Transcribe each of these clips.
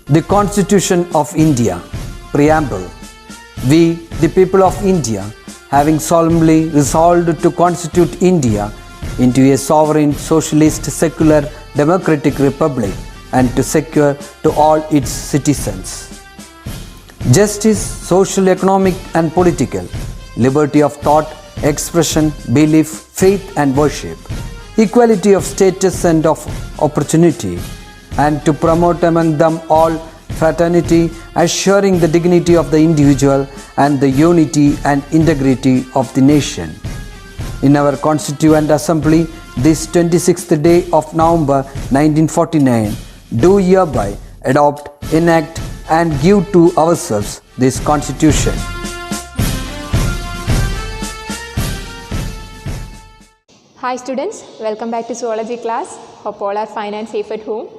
The Constitution of India, Preamble. We, the people of India, having solemnly resolved to constitute India into a sovereign, socialist, secular, democratic republic and to secure to all its citizens justice, social, economic and political, liberty of thought, expression, belief, faith and worship, equality of status and of opportunity, and to promote among them all fraternity, assuring the dignity of the individual and the unity and integrity of the nation. In our Constituent Assembly, this 26th day of November 1949, do hereby adopt, enact and give to ourselves this Constitution. Hi students, welcome back to Zoology class. Hope all are fine and safe at home.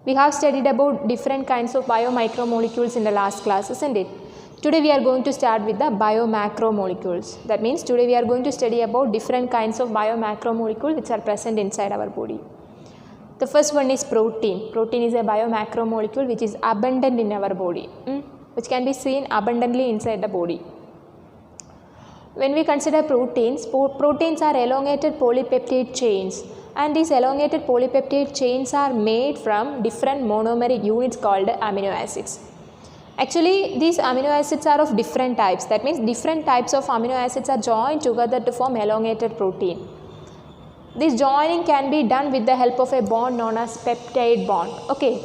We have studied about different kinds of biomicromolecules in the last class, isn't it? Today we are going to start with the biomacromolecules. That means today we are going to study about different kinds of biomacromolecules which are present inside our body. The first one is protein. Protein is a biomacromolecule which is abundant in our body, which can be seen abundantly inside the body. When we consider proteins, proteins are elongated polypeptide chains, and these elongated polypeptide chains are made from different monomeric units called amino acids. Actually, these amino acids are of different types. That means different types of amino acids are joined together to form elongated protein. This joining can be done with the help of a bond known as peptide bond. Okay.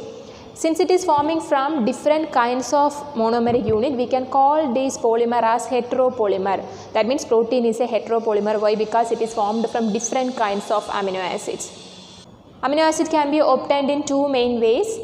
Since it is forming from different kinds of monomeric unit, we can call this polymer as heteropolymer. That means protein is a heteropolymer. Why? Because it is formed from different kinds of amino acids. Amino acid can be obtained in two main ways.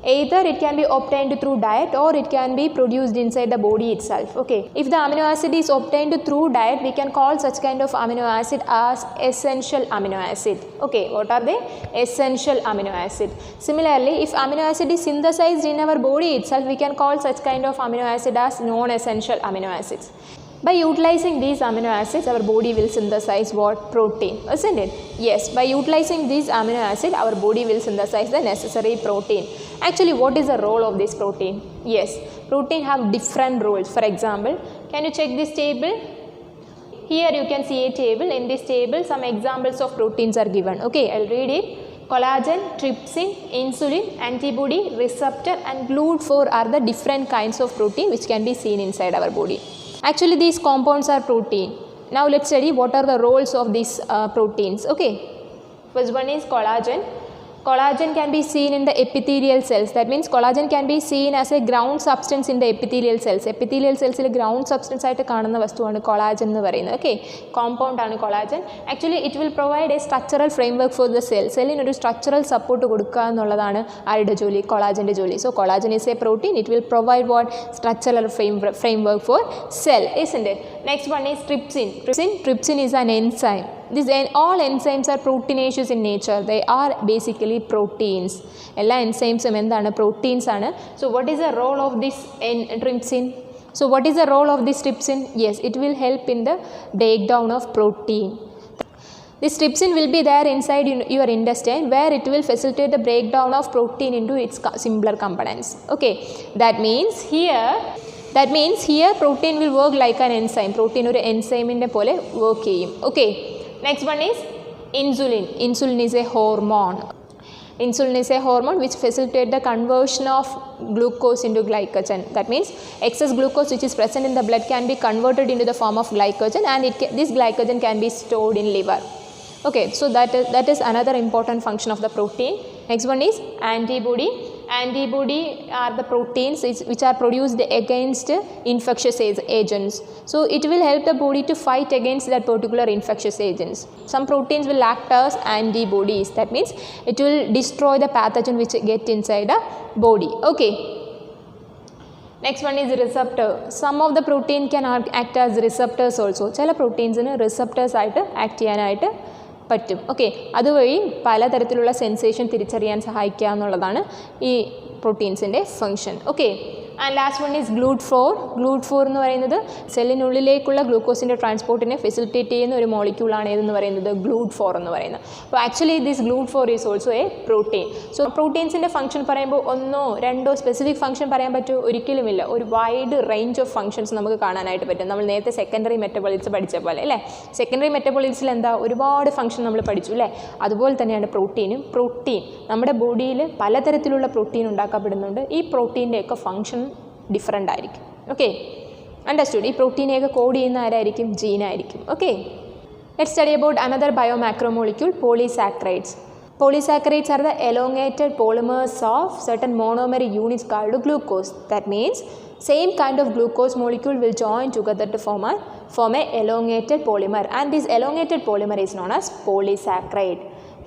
Either it can be obtained through diet or it can be produced inside the body itself. Okay. If the amino acid is obtained through diet, we can call such kind of amino acid as essential amino acid. Okay. What are they? Essential amino acid. Similarly, if amino acid is synthesized in our body itself, we can call such kind of amino acid as non-essential amino acids. By utilizing these amino acids, our body will synthesize what? Protein, isn't it? Yes, by utilizing these amino acids, our body will synthesize the necessary protein. Actually, what is the role of this protein? Yes, protein have different roles. For example, can you check this table? Here you can see a table. In this table, some examples of proteins are given. Okay, I'll read it. Collagen, trypsin, insulin, antibody, receptor and GLUT4 are the different kinds of protein which can be seen inside our body. Actually, these compounds are protein. Now let's study what are the roles of these proteins. Okay, first one is collagen. Collagen can be seen in the epithelial cells. That means collagen can be seen as a ground substance in the epithelial cells. Epithelial cells il ground substance aayittu kaanunna vastuvaanu collagen ennu parayunnu. Okay, compound aanu collagen. Actually, it will provide a structural framework for the cell. Cell in oru structural support kodukka ennulladana aayude joli, collagen joli. So collagen is a protein. It will provide what? Structural framework for cell, isn't it? Next one is trypsin. Trypsin is an enzyme. All enzymes are proteinaceous in nature. They are basically proteins. All enzymes are proteins. So what is the role of this trypsin? So what is the role of this trypsin? Yes, it will help in the breakdown of protein. This trypsin will be there inside your intestine, where it will facilitate the breakdown of protein into its simpler components. Okay, that means here protein will work like an enzyme. Protein or enzyme inde pole work cheyum. Okay. Next one is insulin. Insulin is a hormone. Insulin is a hormone which facilitates the conversion of glucose into glycogen. That means excess glucose which is present in the blood can be converted into the form of glycogen, and this glycogen can be stored in liver. Okay, so that is another important function of the protein. Next one is antibody. Antibody are the proteins which are produced against infectious agents. So it will help the body to fight against that particular infectious agents. Some proteins will act as antibodies. That means it will destroy the pathogen which get inside the body. Okay. Next one is receptor. Some of the protein can act as receptors also. Chala proteins receptors act cheyanayittu പറ്റും. Okay, അതുവഴി പലതരത്തിലുള്ള sensation തിരിച്ചറിയാൻ സഹായിക്കുക എന്നുള്ളതാണ് ഈ പ്രോട്ടീൻസിൻ്റെ function. Okay, and last one is GLUT4. GLUT4 എന്ന് പറയുന്നത് സെല്ലിനുള്ളിലേക്കുള്ള ഗ്ലൂക്കോസിൻ്റെ ട്രാൻസ്പോർട്ടിനെ ഫെസിലിറ്റേറ്റ് ചെയ്യുന്ന ഒരു മോളിക്യൂളാണ് ഏതെന്ന് പറയുന്നത് GLUT4 എന്ന് പറയുന്നത്. അപ്പോൾ actually this GLUT4 is also a protein. So പ്രോട്ടീൻസിൻ്റെ ഫംഗ്ഷൻ പറയുമ്പോൾ ഒന്നോ രണ്ടോ സ്പെസിഫിക് ഫംഗ്ഷൻ പറയാൻ പറ്റുമോ? ഒരിക്കലുമില്ല. ഒരു വൈഡ് റേഞ്ച് ഓഫ് ഫംഗ്ഷൻസ് നമുക്ക് കാണാനായിട്ട് പറ്റും. നമ്മൾ നേരത്തെ സെക്കൻഡറി മെറ്റബോളിറ്റ്സ് പഠിച്ച പോലെ അല്ലേ? സെക്കൻഡറി മെറ്റബോളിറ്റ്സിൽ എന്താ ഒരുപാട് ഫംഗ്ഷൻ നമ്മൾ പഠിച്ചു അല്ലേ? അതുപോലെ തന്നെയാണ് പ്രോട്ടീനും. പ്രോട്ടീൻ നമ്മുടെ ബോഡിയിൽ പലതരത്തിലുള്ള പ്രോട്ടീൻ ഉണ്ടാക്കപ്പെടുന്നുണ്ട്. ഈ പ്രോട്ടീൻ്റെയൊക്കെ ഫംഗ്ഷൻ ഡിഫറെൻ്റ് ആയിരിക്കും. Okay, understood? ഈ പ്രോട്ടീനെയൊക്കെ കോഡ് ചെയ്യുന്ന ആരായിരിക്കും? ജീനായിരിക്കും. Okay, let's study about another biomacromolecule, polysaccharides. Polysaccharides are the elongated polymers of certain monomeric units called glucose. That means same kind of glucose molecule will join together to form a elongated polymer, and this elongated polymer is known as polysaccharide.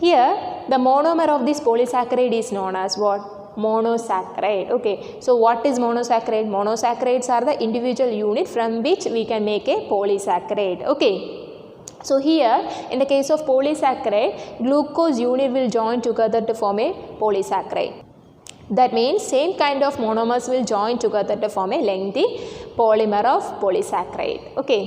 Here the monomer of this polysaccharide is known as what? Monosaccharide. Okay, so what is monosaccharide? Monosaccharides are the individual unit from which we can make a polysaccharide. Okay, so here in the case of polysaccharide, glucose unit will join together to form a polysaccharide. That means same kind of monomers will join together to form a lengthy polymer of polysaccharide. Okay,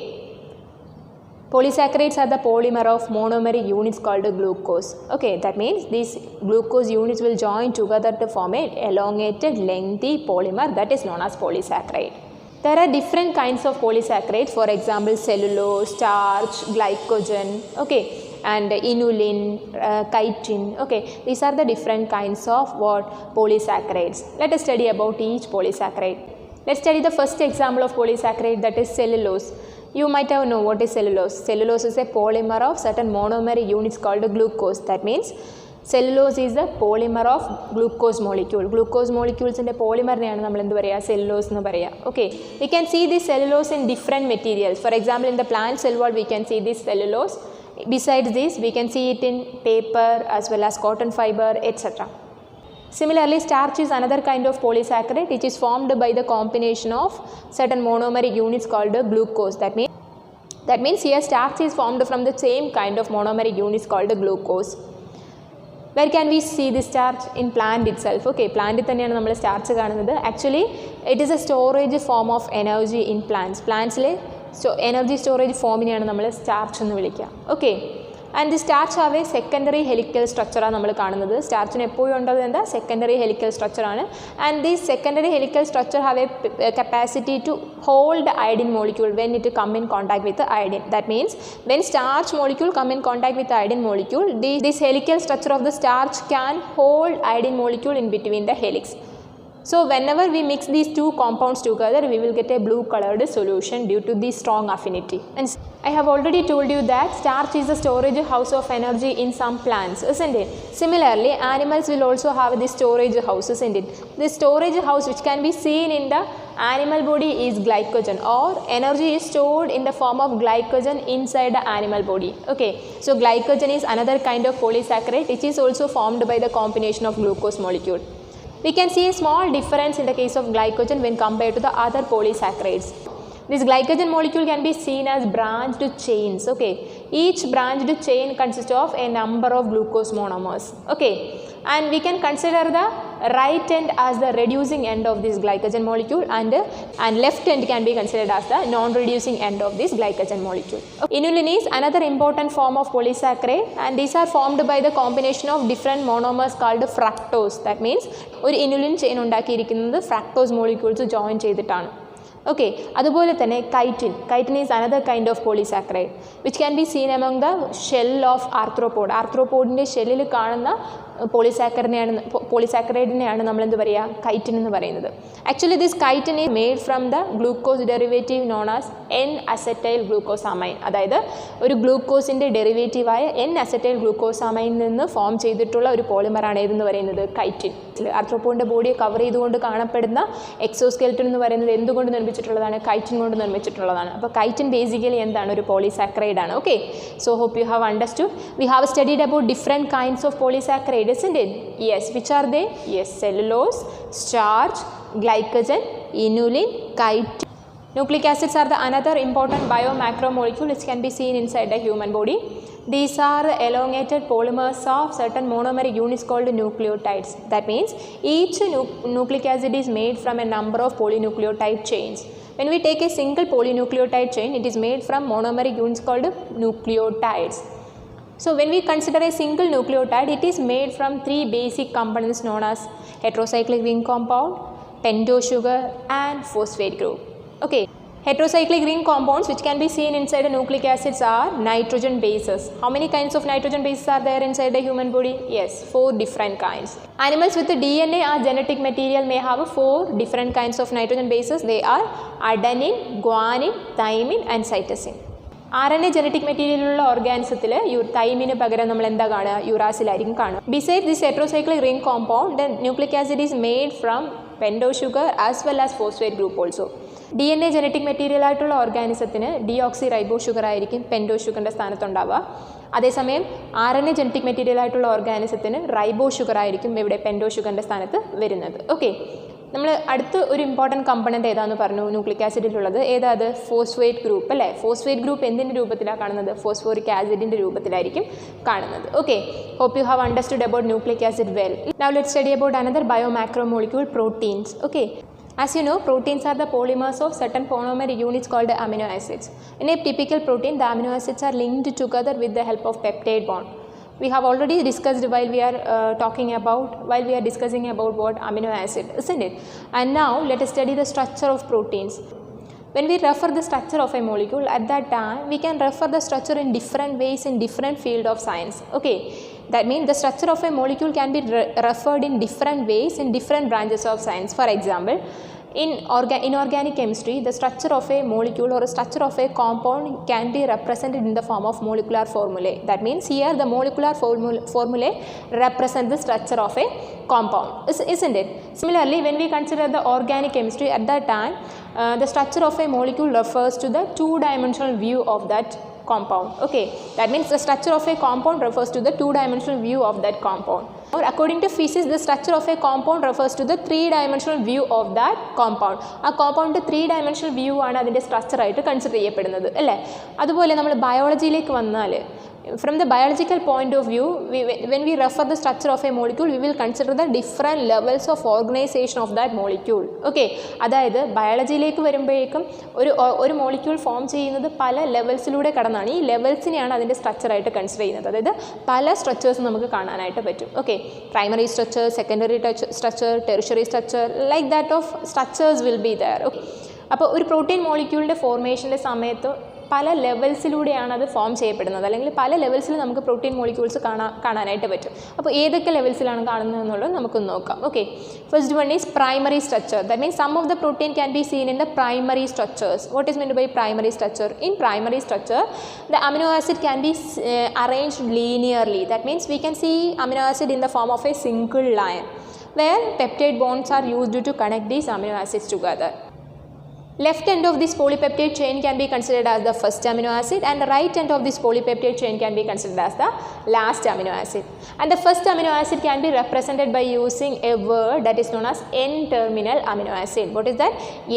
polysaccharides are the polymer of monomeric units called glucose. Okay, that means these glucose units will join together to form a elongated lengthy polymer that is known as polysaccharide. There are different kinds of polysaccharides, for example cellulose, starch, glycogen, okay, and inulin, chitin. Okay, these are the different kinds of what? Polysaccharides. Let us study about each polysaccharide. Let's study the first example of polysaccharide, that is cellulose. You might have known what is cellulose. Cellulose is a polymer of certain monomeric units called glucose. That means cellulose is the polymer of glucose molecule. Glucose molecules in the polymer neയാണ് നമ്മൾ എന്ത് പറയുക? cellulose എന്ന് പറയുക. Okay, we can see this cellulose in different materials. For example, in the plant cell wall we can see this cellulose. Besides this, we can see it in paper as well as cotton fiber, etc. Similarly, starch is another kind of polysaccharide which is formed by the combination of certain monomeric units called glucose. That means here starch is formed from the same kind of monomeric units called glucose. Where can we see this starch? In plant itself. Okay, plant തന്നെയാണ് നമ്മൾ starch കാണുന്നത്. Actually it is a storage form of energy in plants. പ്ലാന്റ്സിലെ energy storage ഫോമിനെയാണ് നമ്മൾ starch എന്ന് വിളിക്കുക. Okay, and the starch have a secondary helical സ്ട്രക്ചറാണ് നമ്മൾ കാണുന്നത്. സ്റ്റാർച്ചിന് എപ്പോഴും ഉള്ളത് എന്താ? സെക്കൻഡറി ഹെലിക്കൽ സ്ട്രക്ചറാണ്. And the secondary helical structure have a capacity to hold iodine molecule when it come in contact with the iodine. That means when starch molecule come in contact with the iodine molecule, this helical structure of the starch can hold iodine molecule in between the helix. So whenever we mix these two compounds together, we will get a blue colored solution due to the strong affinity. And I have already told you that starch is the storage house of energy in some plants, isn't it? Similarly, animals will also have this storage house, isn't it? This storage house which can be seen in the animal body is glycogen, or energy is stored in the form of glycogen inside the animal body. Okay, so glycogen is another kind of polysaccharide which is also formed by the combination of glucose molecule. We can see a small difference in the case of glycogen when compared to the other polysaccharides. This glycogen molecule can be seen as branched chains. Okay, each branched chain consists of a number of glucose monomers. Okay, and we can consider the right end as the reducing end of this glycogen molecule, and left end can be considered as the non-reducing end of this glycogen molecule. Inulin is another important form of polysaccharide, and these are formed by the combination of different monomers called fructose. That means ഒരു inulin chain ഉണ്ടാക്കിയിരിക്കുന്നത് fructose molecules join ചെയ്തിട്ടാണ്. Okay, അതുപോലെ തന്നെ chitin is another kind of polysaccharide which can be seen among the shell of arthropod. ആർത്രോപോഡിൻ്റെ ഷെല്ലിൽ കാണുന്ന പോളിസാക്കറൈഡിനെയാണ് നമ്മൾ എന്ത് പറയുക? chitin എന്ന് പറയുന്നത്. Actually this chitin is made from the glucose derivative known as N-acetyl glucosamine. അതായത് ഒരു ഗ്ലൂക്കോസിൻ്റെ ഡെറിവേറ്റീവായ N-acetyl glucosamine നിന്ന് ഫോം ചെയ്തിട്ടുള്ള ഒരു പോളിമറാണ് ഏതെന്ന് പറയുന്നത്? chitin. ആർത്രോപോഡിൻ്റെ ബോഡിയെ കവർ ചെയ്തുകൊണ്ട് കാണപ്പെടുന്ന എക്സോസ്കെൽറ്റൻ എന്ന് പറയുന്നത് എന്തുകൊണ്ട് നിർമ്മിച്ചിട്ടുള്ളതാണ്? chitin കൊണ്ട് നിർമ്മിച്ചിട്ടുള്ളതാണ്. അപ്പോൾ chitin ബേസിക്കലി എന്താണ്? ഒരു പോളിസാക്കറൈഡ് ആണ്. Okay, so hope you have understood. We have studied about different kinds of polysaccharide, isn't it? Yes, which are they? Yes, cellulose, starch, glycogen, inulin, chitin. Nucleic acids are the another important biomacromolecule which can be seen inside the human body. These are elongated polymers of certain monomeric units called nucleotides. That means each nucleic acid is made from a number of polynucleotide chains. When we take a single polynucleotide chain, it is made from monomeric units called nucleotides. So when we consider a single nucleotide, it is made from 3 basic components known as heterocyclic ring compound, pentose sugar and phosphate group. Okay, heterocyclic ring compounds which can be seen inside the nucleic acids are nitrogen bases. How many kinds of nitrogen bases are there inside the human body? Yes, 4 different kinds. Animals with the DNA or genetic material may have 4 different kinds of nitrogen bases. They are adenine, guanine, thymine and cytosine. RNA genetic മെറ്റീരിയലുള്ള ഓർഗാനിസത്തിൽ തൈമിന് പകരം നമ്മൾ എന്താ കാണുക? യുറാസിലായിരിക്കും കാണുക. Beside this heterocyclic ring compound the nucleic acid is made from pentose sugar as well as phosphate group also. DNA genetic material ആയിട്ടുള്ള ഓർഗാനിസത്തിന് ഡിയോക്സി റൈബോ ഷുഗർ ആയിരിക്കും പെൻറ്റോസ് ഷുഗറിൻ്റെ സ്ഥാനത്തുണ്ടാവുക. അതേസമയം RNA ജനറ്റിക് മെറ്റീരിയൽ ആയിട്ടുള്ള ഓർഗാനിസത്തിന് റൈബോ ഷുഗർ ആയിരിക്കും ഇവിടെ പെൻറ്റോസ് ഷുഗറിൻ്റെ സ്ഥാനത്ത് വരുന്നത്. ഓക്കെ, നമ്മൾ അടുത്ത് ഒരു ഇമ്പോർട്ടൻറ്റ് കമ്പണൻറ്റ് ഏതാണെന്ന് പറഞ്ഞു ന്യൂക്ലിക് ആസിഡിലുള്ളത്. ഏതാത്? ഫോസ്ഫേറ്റ് ഗ്രൂപ്പ് അല്ലേ. ഫോസ്ഫേറ്റ് ഗ്രൂപ്പ് എന്തിൻ്റെ രൂപത്തിലാണ് കാണുന്നത്? ഫോസ്ഫോറിക് ആസിഡിൻ്റെ രൂപത്തിലായിരിക്കും കാണുന്നത്. Okay, hope you have understood about nucleic acid well. Now let's study about another biomacromolecule, proteins. Okay, as you know, proteins are the polymers of certain monomeric units called amino acids. In a typical protein, the amino acids are linked together with the help of peptide bond. We have already discussed while we are discussing about what amino acid, isn't it? And now let us study the structure of proteins. When we refer the structure of a molecule, at that time we can refer the structure in different ways in different field of science. Okay, that means the structure of a molecule can be referred in different ways in different branches of science. For example, in inorganic chemistry, the structure of a molecule or a structure of a compound can be represented in the form of molecular formulae. That means here the molecular formulae represent the structure of a compound, isn't it? Similarly, when we consider the organic chemistry, at that time the structure of a molecule refers to the two-dimensional view of that compound. Okay, that means the structure of a compound refers to the two-dimensional view of that compound. Or according to physics, the structure of a compound refers to the three-dimensional view of that compound. ആ compound 3-dimensional view ആണ് അതിൻ്റെ സ്ട്രക്ചറായിട്ട് consider ചെയ്യപ്പെടുന്നത് അല്ലേ. അതുപോലെ നമ്മൾ ബയോളജിയിലേക്ക് വന്നാൽ, from the biological point of view, when we refer the structure of a molecule, we will consider the different levels of organization of that molecule. Okay, അതായത് ബയോളജിയിലേക്ക് വരുമ്പോഴേക്കും ഒരു മോളിക്യൂൾ ഫോം ചെയ്യുന്നത് പല ലെവൽസിലൂടെ കടന്നാണ്. ഈ ലെവൽസിനെയാണ് അതിൻ്റെ സ്ട്രക്ചറായിട്ട് കൺസിഡർ ചെയ്യുന്നത്. അതായത് പല സ്ട്രക്ചേഴ്സ് നമുക്ക് കാണാനായിട്ട് പറ്റും. Okay, primary structure, secondary structure, tertiary structure, like that of structures will be there. Okay, അപ്പോൾ ഒരു പ്രോട്ടീൻ മോളിക്യൂളിൻ്റെ ഫോർമേഷൻ്റെ സമയത്ത് പല ലെവൽസിലൂടെയാണ് അത് ഫോം ചെയ്യപ്പെടുന്നത്, അല്ലെങ്കിൽ പല ലെവൽസിൽ നമുക്ക് പ്രോട്ടീൻ മോളിക്യൂൾസ് കാണാനായിട്ട് പറ്റും. അപ്പോൾ ഏതൊക്കെ ലെവൽസിലാണ് കാണുന്നത് എന്നുള്ളത് നമുക്കൊന്ന് നോക്കാം. Okay, first one is primary structure. That means some of the protein can be seen in the primary structures. What is meant by primary structure? In primary structure the amino acid can be arranged linearly. That means we can see amino acid in the form of a single line where peptide bonds are used to connect these amino acids together. Left end of this polypeptide chain can be considered as the first amino acid, and the right end of this polypeptide chain can be considered as the last amino acid. And the first amino acid can be represented by using a word that is known as N-terminal amino acid. What is that?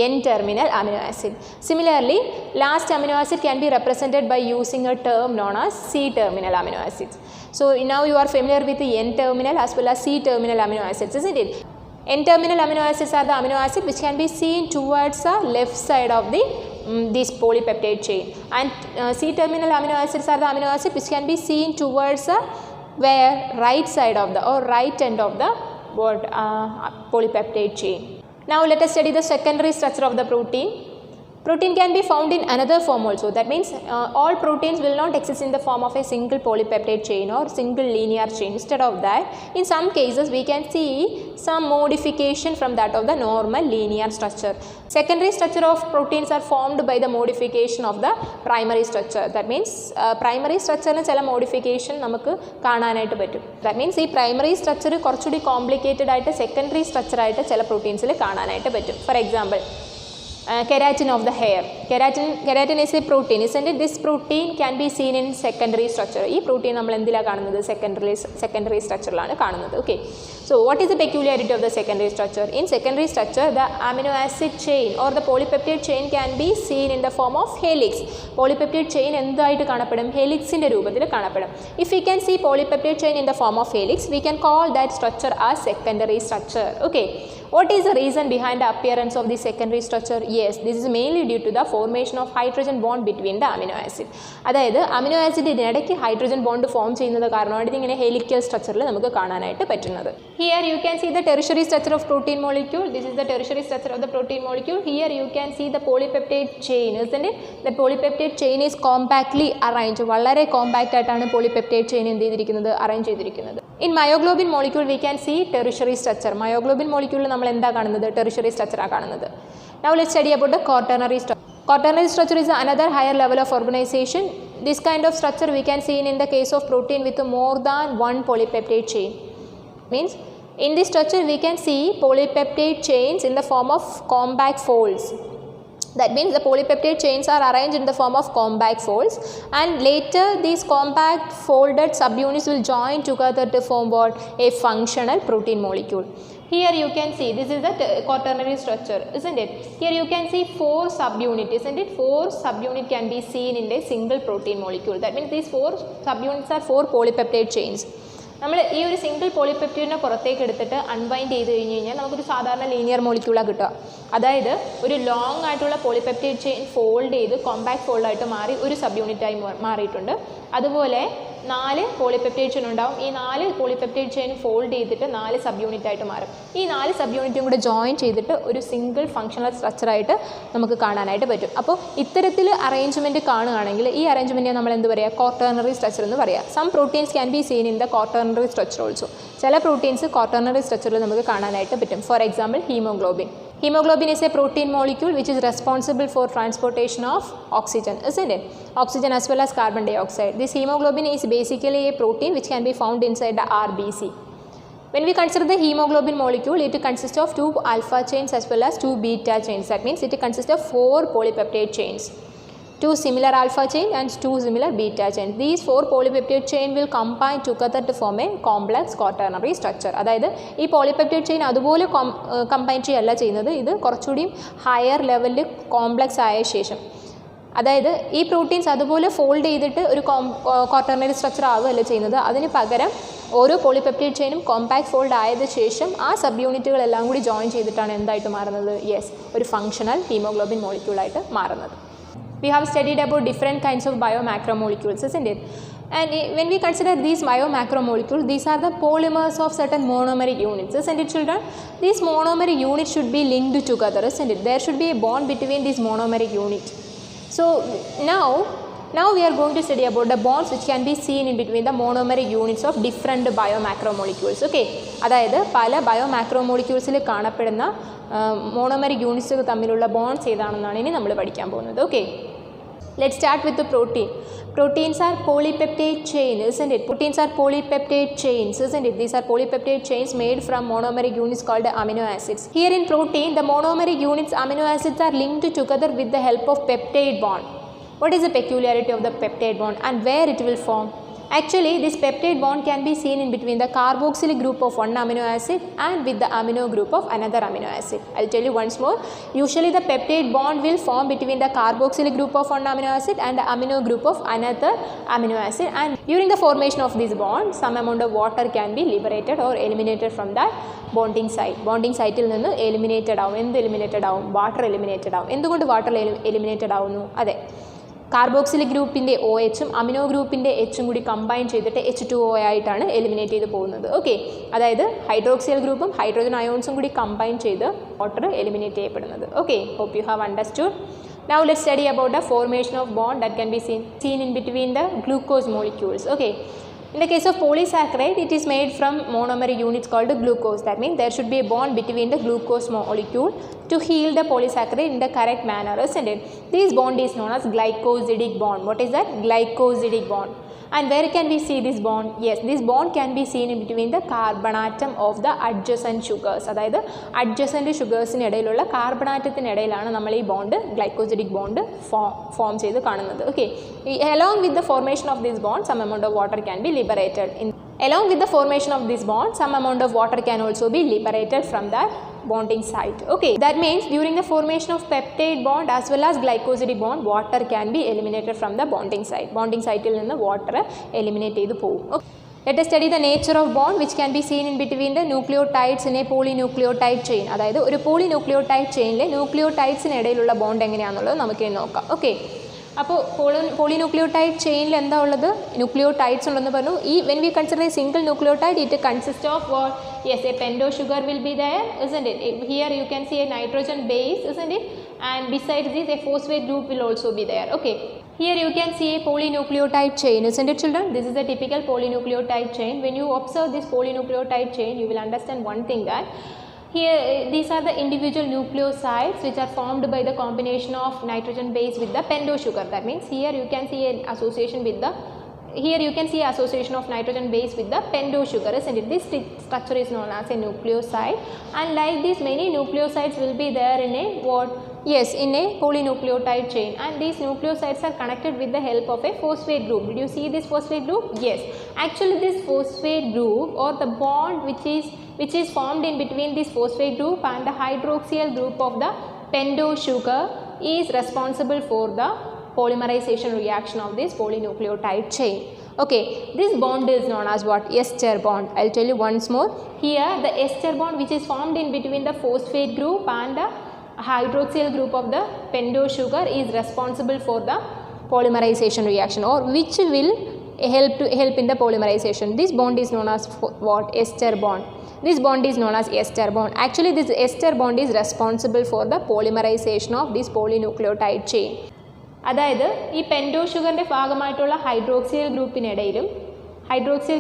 N-terminal amino acid. Similarly, last amino acid can be represented by using a term known as C-terminal amino acids. So now you are familiar with the N-terminal as well as C-terminal amino acids, isn't it? N-terminal amino acids are the amino acid which can be seen towards the left side of this polypeptide chain, and C-terminal amino acids are the amino acid which can be seen towards the right side of the or right end of the polypeptide chain. Now let us study the secondary structure of the protein. Protein can be found in another form also. That means all proteins will not exist in the form of a single polypeptide chain or single linear chain. Instead of that, in some cases we can see some modification from that of the normal linear structure. Secondary structure of proteins are formed by the modification of the primary structure. That means primary structure ന് ചില modification നമുക്ക് കാണാനായിട്ട് പറ്റും. That means ഈ primary structure കുറച്ചുകൂടി complicated ആയിട്ട് secondary structure ആയിട്ട് ചില proteins ൽ കാണാനായിട്ട് പറ്റും. For example, keratin of the hair. Keratin is a protein, isn't it? This protein can be seen in secondary structure. This protein നമ്മൾ എന്തിലാണ് കാണുന്നത്? Secondary structureലാണ് കാണുന്നത്. Okay. So what is the peculiarity of the secondary structure? In secondary structure, the amino acid chain or the polypeptide chain can be seen in the form of helix. Polypeptide chain എന്തായിട്ട് കാണപ്പെടും? ഹെലിക്സിൻ്റെ രൂപത്തിൽ കാണപ്പെടും. If we can see polypeptide chain in the form of helix, we can call that structure as secondary structure. Okay. What is the reason behind the appearance of the secondary structure? Yes, this is mainly due to the formation of hydrogen bond between the amino acid. അതായത് amino ആസിഡിന് ഇടയ്ക്ക് hydrogen bond form ചെയ്യുന്നത് കാരണമാണ് ഇതിങ്ങനെ helical സ്ട്രക്ചറിൽ നമുക്ക് കാണാനായിട്ട് പറ്റുന്നത്. Here you can see the tertiary structure of protein molecule. This is the tertiary structure of the protein molecule. Here you can see the polypeptide chain, isn't it? The polypeptide chain is compactly arranged. വളരെ compact ആയിട്ടാണ് polypeptide chain എന്ത് ചെയ്തിരിക്കുന്നത്? Arrange ചെയ്തിരിക്കുന്നത്. In myoglobin molecule we can see tertiary structure. Myoglobin molecule നമ്മൾ എന്താ കാണുന്നത്? tertiary structure ആണ് കാണുന്നത്. Now let's study about the quaternary structure. Quaternary structure is another higher level of organization. This kind of structure we can see in the case of protein with more than one polypeptide chain. Means in this structure we can see polypeptide chains in the form of compact folds. That means the polypeptide chains are arranged in the form of compact folds, and later these compact folded subunits will join together to form what? A functional protein molecule. Here you can see this is the quaternary structure, isn't it? Here you can see 4 subunits, isn't it? 4 subunits can be seen in a single protein molecule. That means these 4 subunits are 4 polypeptide chains. നമ്മൾ ഈ ഒരു single പോളിപെപ്റ്റൈഡിനെ പുറത്തേക്ക് എടുത്തിട്ട് unwind ചെയ്ത് കഴിഞ്ഞ് കഴിഞ്ഞാൽ നമുക്കൊരു സാധാരണ ലീനിയർ മോളിക്യൂളാണ് കിട്ടുക. അതായത് ഒരു ലോങ് ആയിട്ടുള്ള പോളിപെപ്റ്റൈഡ് ചെയിൻ ഫോൾഡ് ചെയ്ത് കോമ്പാക്ട് ഫോൾഡായിട്ട് മാറി ഒരു സബ് യൂണിറ്റായി മാറിയിട്ടുണ്ട്. അതുപോലെ 4 പോളിപെപ്റ്റൈഡ് ചെയിൻ ഉണ്ടാവും. ഈ 4 പോളിപെപ്റ്റൈഡ് ചെയിൻ ഫോൾഡ് ചെയ്തിട്ട് 4 സബ് യൂണിറ്റ് ആയിട്ട് മാറും. ഈ 4 സബ് യൂണിറ്റും കൂടെ ജോയിൻ ചെയ്തിട്ട് ഒരു സിംഗിൾ ഫങ്ഷണൽ സ്ട്രക്ചറായിട്ട് നമുക്ക് കാണാനായിട്ട് പറ്റും. അപ്പോൾ ഇത്തരത്തിൽ അറേഞ്ച്മെൻറ്റ് കാണുകയാണെങ്കിൽ ഈ അറേഞ്ച്മെൻറ്റിനെ നമ്മൾ എന്ത് പറയുക? ക്വാട്ടർണറി സ്ട്രക്ചർ എന്ന് പറയുക. Some proteins can be seen in the quaternary structure also. ചില പ്രോട്ടീൻസ് ക്വാട്ടർണറി സ്ട്രക്ചറിൽ നമുക്ക് കാണാനായിട്ട് പറ്റും. For example haemoglobin. Hemoglobin is a protein molecule which is responsible for transportation of oxygen, isn't it? Oxygen as well as carbon dioxide. This hemoglobin is basically a protein which can be found inside the RBC. When we consider the hemoglobin molecule, it consists of 2 alpha chains as well as 2 beta chains. That means it consists of 4 polypeptide chains. 2 similar alpha chain and 2 similar beta chain. These 4 polypeptide chain will combine together to form a complex quaternary structure. അതായത് ഈ polypeptide chain അതുപോലെ combine ചെയ്യല്ല ചെയ്യുന്നത്, ഇത് കുറച്ചുകൂടി higher ലെവലിൽ complex ആയ ശേഷം, അതായത് ഈ പ്രോട്ടീൻസ് അതുപോലെ ഫോൾഡ് ചെയ്തിട്ട് ഒരു ക്വാട്ടർണറി സ്ട്രക്ചർ ആവുകയല്ല ചെയ്യുന്നത്. അതിന് പകരം ഓരോ പോളിപെപ്റ്റൈഡ് ചെയിനും കോമ്പാക്ട് ഫോൾഡ് ആയതിനു ശേഷം ആ സബ് യൂണിറ്റുകളെല്ലാം കൂടി ജോയിൻ ചെയ്തിട്ടാണ് എന്തായിട്ട് മാറുന്നത്? യെസ്, ഒരു ഫങ്ഷണൽ ഹീമോഗ്ലോബിൻ മോളിക്യൂളായിട്ട് മാറുന്നത്. We have studied about different kinds of biomacromolecules, isn't it? And when we consider these biomacromolecules, these are the polymers of certain monomeric units, isn't it, children? These monomeric units should be linked together, isn't it? There should be a bond between these monomeric units. So now we are going to study about the bonds which can be seen in between the monomeric units of different biomacromolecules. Okay, അതായത് പല ബയോമാക്രോമോളിക്യൂൾസിൽ കാണപ്പെടുന്ന monomeric യൂണിറ്റ്സുകൾ തമ്മിലുള്ള bonds ഏതാണെന്നാണ് ഇനി നമ്മൾ പഠിക്കാൻ പോകുന്നത്. Okay, let's start with protein. Proteins are polypeptide chain, isn't it? Proteins are polypeptide chains, isn't it? These are polypeptide chains made from monomeric units called amino acids. Here in protein, the monomeric units amino acids are linked together with the help of peptide bond. What is the peculiarity of the peptide bond and where it will form? Actually, this peptide bond can be seen in between the carboxylic group of one amino acid and with the amino group of another amino acid. I'll tell you once more. Usually the peptide bond will form between the carboxylic group of one amino acid and the amino group of another amino acid, and during the formation of this bond, some amount of water can be liberated or eliminated from that bonding site. Bonding site il ninnu eliminated avum. Endu eliminated avum? Water eliminated avum. എന്തുകൊണ്ട് water eliminated ആവുന്നു? അതെ, carboxylic ഗ്രൂപ്പിൻ്റെ OHും amino ഗ്രൂപ്പിൻ്റെ Hും കൂടി combine ചെയ്തിട്ട് H2O ആയിട്ടാണ് eliminate ചെയ്ത് പോകുന്നത്. ഓക്കെ, അതായത് ഹൈഡ്രോക്സിയൽ ഗ്രൂപ്പും ഹൈഡ്രോജൻ അയോൺസും കൂടി കമ്പൈൻ ചെയ്ത് വാട്ടർ എലിമിനേറ്റ് ചെയ്യപ്പെടുന്നത്. Okay, hope you have understood. Now let's study about the formation of bond that can be seen in between the glucose molecules. Okay, in the case of polysaccharide, it is made from monomeric units called glucose. That means there should be a bond between the glucose molecule to heal the polysaccharide in the correct manner, isn't it? This bond is known as glycosidic bond. What is that? Glycosidic bond. And where can we see this bond? Yes, this bond can be seen in between the carbon atom of the adjacent sugars. അതായത് adjacent sugarsന് ഇടയിലുള്ള carbon ആറ്റത്തിനിടയിലാണ് നമ്മൾ ഈ bond glycosidic bond form ചെയ്ത് കാണുന്നത്. Okay, along with the formation of this bond, some amount of water can be liberated. Along with the formation of this bond, some amount of water can also be liberated from that bonding site. Okay, that means during the formation of peptide bond as well as glycosidic bond, water can be eliminated from the bonding site. Bonding site il ninnu water eliminate ചെയ്തു പോകും. Okay, let us study the nature of bond which can be seen in between the nucleotides in a polynucleotide chain. അതായത് ഒരു polynucleotide chainലെ nucleotides ഇടയിലുള്ള bond എങ്ങനെയാണെന്നുള്ളത് നമുക്ക് നോക്കാം. Okay, അപ്പോൾ polynucleotide ചെയിനിൽ എന്താ ഉള്ളത്? ന്യൂക്ലിയോടൈഡ്സ് ഉണ്ടെന്ന് പറഞ്ഞു. ഈ when we consider a single nucleotide, it consist of what? Yes, a pentose sugar will be there, isn't it? Here you can see a nitrogen base, isn't it? And besides this, a phosphate group will also be there. Okay, here you can see a polynucleotide chain, isn't it, children? This is a typical polynucleotide chain. When you observe this polynucleotide chain, you will understand one thing, that here these are the individual nucleosides which are formed by the combination of nitrogen base with the pendo sugar. That means here you can see an association with the, here you can see association of nitrogen base with the pendo sugar, isn't it? This structure is known as a nucleoside, and like this many nucleosides will be there in a what? Yes, in a polynucleotide chain, and these nucleosides are connected with the help of a phosphate group. Did you see this phosphate group? Yes, actually this phosphate group or the bond which is formed in between this phosphate group and the hydroxyl group of the pendo sugar is responsible for the polymerization reaction of this polynucleotide chain. Okay, this bond is known as what? Ester bond. I'll tell you once more. Here the ester bond which is formed in between the phosphate group and the hydroxyl group of the pendo sugar is responsible for the polymerization reaction, or which will help in the polymerization. This bond is known as what? Ester bond. This bond is known as ester bond. Actually this ester bond is responsible for the polymerization of this polynucleotide chain. അതായത് ഈ പെൻഡോ ഷുഗറിൻ്റെ ഭാഗമായിട്ടുള്ള ഹൈഡ്രോക്സിയൽ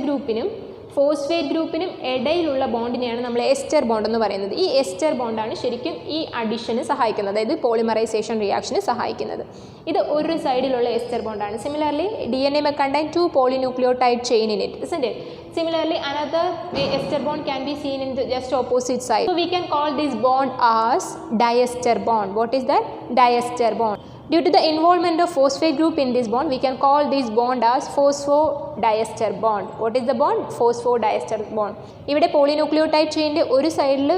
ഗ്രൂപ്പിനും phosphate ഗ്രൂപ്പിനും ഇടയിലുള്ള ബോണ്ടിനെയാണ് നമ്മൾ ester bond എന്ന് പറയുന്നത്. ഈ ester ബോണ്ടാണ് ശരിക്കും ഈ അഡിഷന് സഹായിക്കുന്നത്, അതായത് പോളിമറൈസേഷൻ റിയാക്ഷന് സഹായിക്കുന്നത്. ഇത് ഒരു സൈഡിലുള്ള എസ്റ്റർ ബോണ്ടാണ്. Similarly DNA may contain 2 polynucleotide chain in it, isn't it? Similarly, another ester bond can be seen in the just opposite side. So we can call this bond as diester bond. What is that? Diester bond. Due to the involvement of phosphate group in this bond, we can call this bond as phosphodiester bond. What is the bond? Phosphodiester bond. ഇവിടെ polynucleotide ചെയിൻ്റെ ഒരു സൈഡിൽ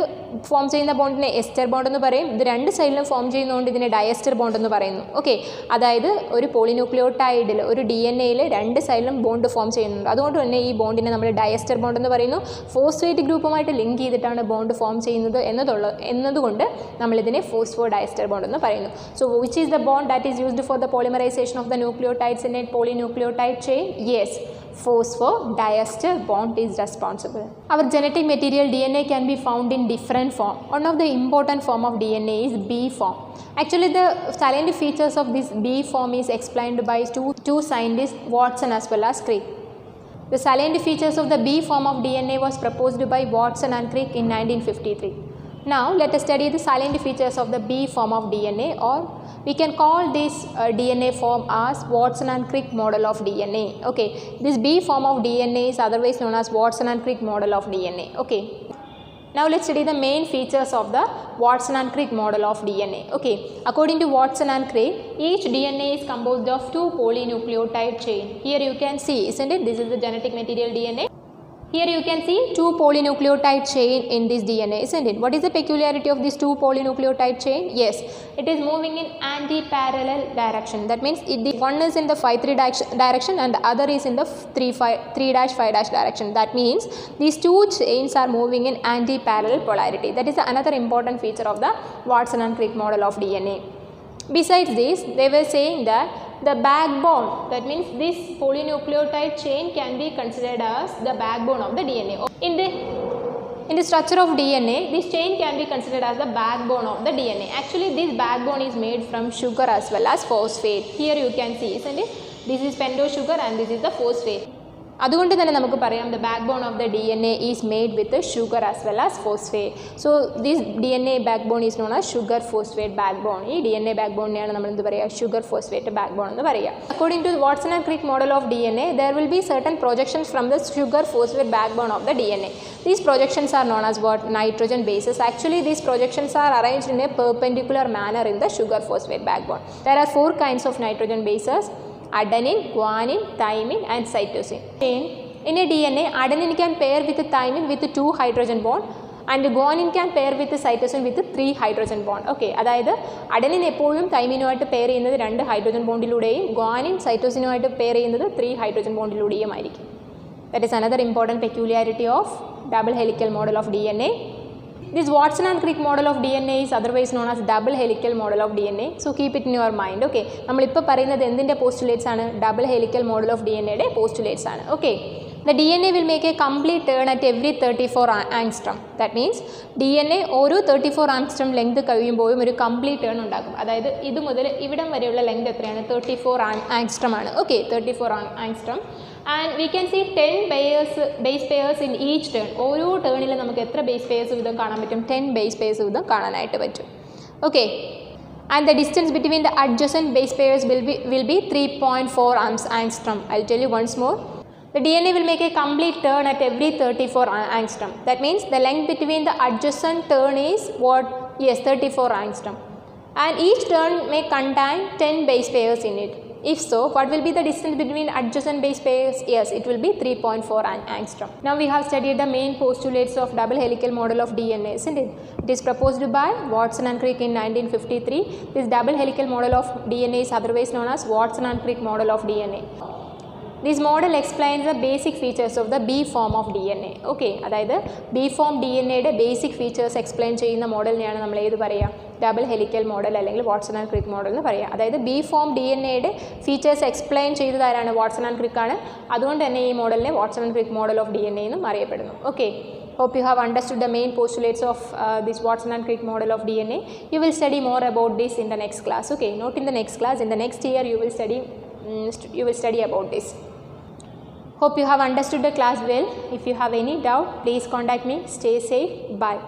form ചെയ്യുന്ന ബോണ്ടിനെ ester bond എന്ന് പറയും. ഇത് രണ്ട് സൈഡിലും form ചെയ്യുന്നതുകൊണ്ട് ഇതിനെ ഡയസ്റ്റർ ബോണ്ട് എന്ന് പറയുന്നു. ഓക്കെ, അതായത് ഒരു പോളിന്യൂക്ലിയോടൈഡിൽ ഒരു DNA രണ്ട് സൈഡിലും ബോണ്ട് ഫോം ചെയ്യുന്നുണ്ട്. അതുകൊണ്ട് തന്നെ ഈ ബോണ്ടിനെ നമ്മൾ ഡയസ്റ്റർ ബോണ്ട് എന്ന് പറയുന്നു. ഫോസ്ഫേറ്റ് ഗ്രൂപ്പുമായിട്ട് ലിങ്ക് ചെയ്തിട്ടാണ് ബോണ്ട് ഫോം ചെയ്യുന്നത് എന്നതുകൊണ്ട് നമ്മളിതിനെ ഫോസ്ഫോഡയസ്റ്റർ ബോണ്ട് എന്ന് പറയുന്നു. So which is the bond that is used for the polymerization of the nucleotides in a polynucleotide chain? Yes, phosphodiester bond is responsible. Our genetic material DNA can be found in different form. One of the important form of DNA is B form. Actually the salient features of this B form is explained by two scientists, Watson as well as Crick. The salient features of the B form of DNA was proposed by Watson and Crick in 1953. Now let us study the salient features of the B form of DNA, or we can call this DNA form as Watson and Crick model of DNA. Okay, this B form of DNA is otherwise known as Watson and Crick model of DNA. Okay, now let's study the main features of the Watson and Crick model of DNA. Okay, according to Watson and Crick, each DNA is composed of 2 polynucleotide chain. Here you can see, isn't it? This is the genetic material DNA. Here you can see 2 polynucleotide chain in this DNA, isn't it? What is the peculiarity of this 2 polynucleotide chain? Yes, it is moving in anti-parallel direction. That means one is in the 5'3" direction and the other is in the 3'5' direction. That means these 2 chains are moving in anti-parallel polarity. That is another important feature of the Watson and Crick model of DNA. Besides this, they were saying that the backbone, that means this polynucleotide chain can be considered as the backbone of the DNA. In the structure of DNA, this chain can be considered as the backbone of the DNA. Actually this backbone is made from sugar as well as phosphate. Here you can see, isn't it? This is pendo sugar and this is the phosphate. അതുകൊണ്ട് തന്നെ നമുക്ക് പറയാം the backbone of the DNA is made with sugar as well as phosphate. So this DNA backbone is known as sugar phosphate backbone. ഈ DNA backboneനെയാണ് നമ്മൾ എന്ത് പറയുക, sugar phosphate backbone എന്ന് പറയുക. According to the Watson and Crick model of DNA, there will be certain projections from the sugar phosphate backbone of the DNA. These projections are known as what? Nitrogen bases. Actually these projections are arranged in a perpendicular manner in the sugar phosphate backbone. There are 4 kinds of nitrogen bases: adenine, guanine, thymine and cytosine. In a DNA, adenine can pair with thymine with 2 hydrogen bond and guanine can pair with cytosine with 3 hydrogen bond. Okay, അതായത് adenine എപ്പോഴും തൈമിനുമായിട്ട് pair ചെയ്യുന്നത് 2 hydrogen ബോണ്ടിലൂടെയും guanine സൈറ്റോസിനുമായിട്ട് pair ചെയ്യുന്നത് 3 hydrogen ബോണ്ടിലൂടെയും ആയിരിക്കും. That is another important peculiarity of double helical model of DNA. This Watson and Crick model of DNA is otherwise known as double helical model of DNA. So keep it in your mind. Okay, നമ്മളിപ്പോൾ പറയുന്നത് എന്തിൻ്റെ postulates ആണ്? Double helical model of DNAയുടെ postulates ആണ്. Okay, the DNA will make a complete turn at every 34 angstrom. That means DNA ഓരോ 34 angstrom length കഴിയുമ്പോഴും ഒരു complete turn ഉണ്ടാക്കും. അതായത് ഇത് മുതൽ ഇവിടം വരെയുള്ള ലെങ്ത് എത്രയാണ്? 34 angstrom ആണ്. Okay, 34 angstrom. And we can see 10 base pairs in each turn. ഓരോ ടേണിൽ നമുക്ക് എത്ര ബേസ് പെയർസ് വീതം കാണാൻ പറ്റും? 10 ബേസ് പെയർസ് വീതം കാണാനായിട്ട് പറ്റും. Okay, and the distance between the adjacent base pairs will be 3.4 angstrom. I'll tell you once more. The DNA will make a complete turn at every 34 angstrom. That means the length between the adjacent turn is what? Yes, 34 angstrom. And each turn may contain 10 base pairs in it. If so, what will be the distance between adjacent base pairs? Yes, it will be 3.4 angstrom. Now we have studied the main postulates of double helical model of DNA, isn't it? It is proposed by Watson and Crick in 1953. This double helical model of DNA is otherwise known as Watson and Crick model of DNA. This model explains the basic features of the B form of DNA. Okay, അതായത് B form DNAയുടെ basic features explain ചെയ്യുന്ന മോഡലിനെയാണ് നമ്മൾ ഏത് പറയുക? Double helical model അല്ലെങ്കിൽ Watson and Crick model എന്ന് പറയുക. അതായത് B form DNAയുടെ ഫീച്ചേഴ്സ് എക്സ്പ്ലെയിൻ ചെയ്തതാരാണ്? വാട്സൺ ആൻഡ് ക്രിക്ക് ആണ്. അതുകൊണ്ട് തന്നെ ഈ മോഡലിനെ Watson and Crick model of DNA എന്നും അറിയപ്പെടുന്നു. Okay, hope you have understood the main postulates of this Watson and Crick model of DNA. You will study more about this in the next class. Okay, not in the next class, in the next year you will study about this. Hope you have understood the class well. If you have any doubt, please contact me. Stay safe. Bye.